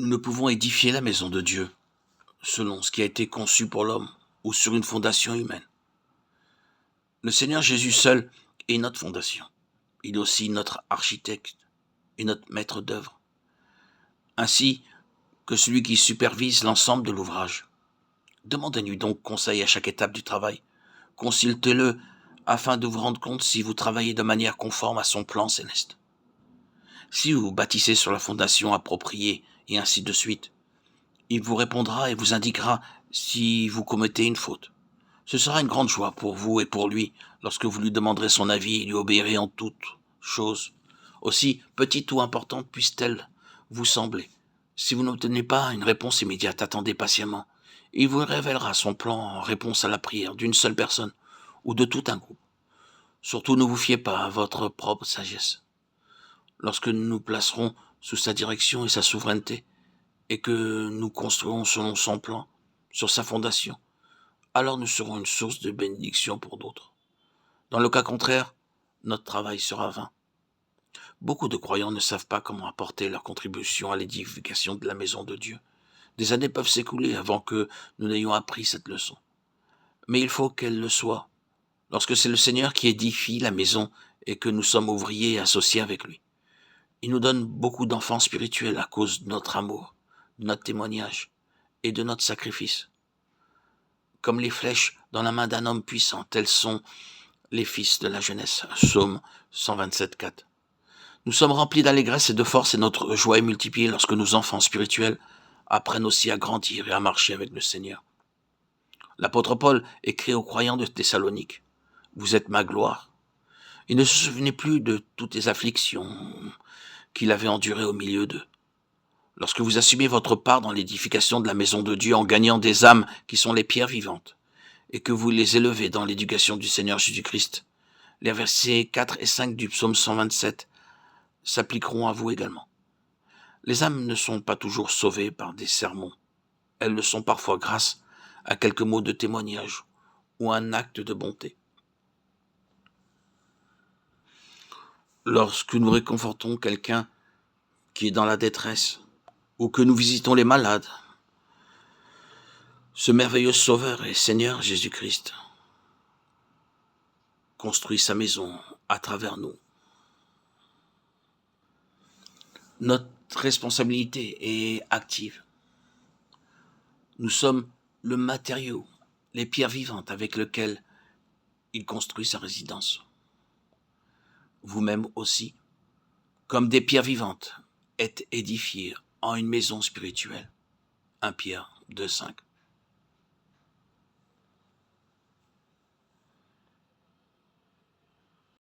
Nous ne pouvons édifier la maison de Dieu selon ce qui a été conçu pour l'homme ou sur une fondation humaine. Le Seigneur Jésus seul est notre fondation. Il est aussi notre architecte et notre maître d'œuvre, ainsi que celui qui supervise l'ensemble de l'ouvrage. Demandez-lui donc conseil à chaque étape du travail. Consultez-le afin de vous rendre compte si vous travaillez de manière conforme à son plan céleste. Si vous bâtissez sur la fondation appropriée et ainsi de suite, il vous répondra et vous indiquera si vous commettez une faute. Ce sera une grande joie pour vous et pour lui lorsque vous lui demanderez son avis et lui obéirez en toutes choses, aussi petites ou importantes puissent-elles vous sembler. Si vous n'obtenez pas une réponse immédiate, attendez patiemment. Il vous révélera son plan en réponse à la prière d'une seule personne ou de tout un groupe. Surtout ne vous fiez pas à votre propre sagesse. Lorsque nous nous placerons sous sa direction et sa souveraineté, et que nous construirons selon son plan, sur sa fondation, alors nous serons une source de bénédiction pour d'autres. Dans le cas contraire, notre travail sera vain. Beaucoup de croyants ne savent pas comment apporter leur contribution à l'édification de la maison de Dieu. Des années peuvent s'écouler avant que nous n'ayons appris cette leçon. Mais il faut qu'elle le soit, lorsque c'est le Seigneur qui édifie la maison et que nous sommes ouvriers et associés avec lui. Il nous donne beaucoup d'enfants spirituels à cause de notre amour, de notre témoignage et de notre sacrifice. Comme les flèches dans la main d'un homme puissant, tels sont les fils de la jeunesse. Psaume 127,4. Nous sommes remplis d'allégresse et de force et notre joie est multipliée lorsque nos enfants spirituels apprennent aussi à grandir et à marcher avec le Seigneur. L'apôtre Paul écrit aux croyants de Thessalonique: « Vous êtes ma gloire. » Il ne se souvenait plus de toutes les afflictions qu'il avait endurées au milieu d'eux. Lorsque vous assumez votre part dans l'édification de la maison de Dieu en gagnant des âmes qui sont les pierres vivantes, et que vous les élevez dans l'éducation du Seigneur Jésus-Christ, les versets 4 et 5 du psaume 127 s'appliqueront à vous également. Les âmes ne sont pas toujours sauvées par des sermons. Elles le sont parfois grâce à quelques mots de témoignage ou un acte de bonté. Lorsque nous réconfortons quelqu'un qui est dans la détresse ou que nous visitons les malades, ce merveilleux Sauveur et Seigneur Jésus-Christ construit sa maison à travers nous. Notre responsabilité est active. Nous sommes le matériau, les pierres vivantes avec lesquelles il construit sa résidence. Vous-même aussi, comme des pierres vivantes, êtes édifiés en une maison spirituelle. 1 Pierre 2,5.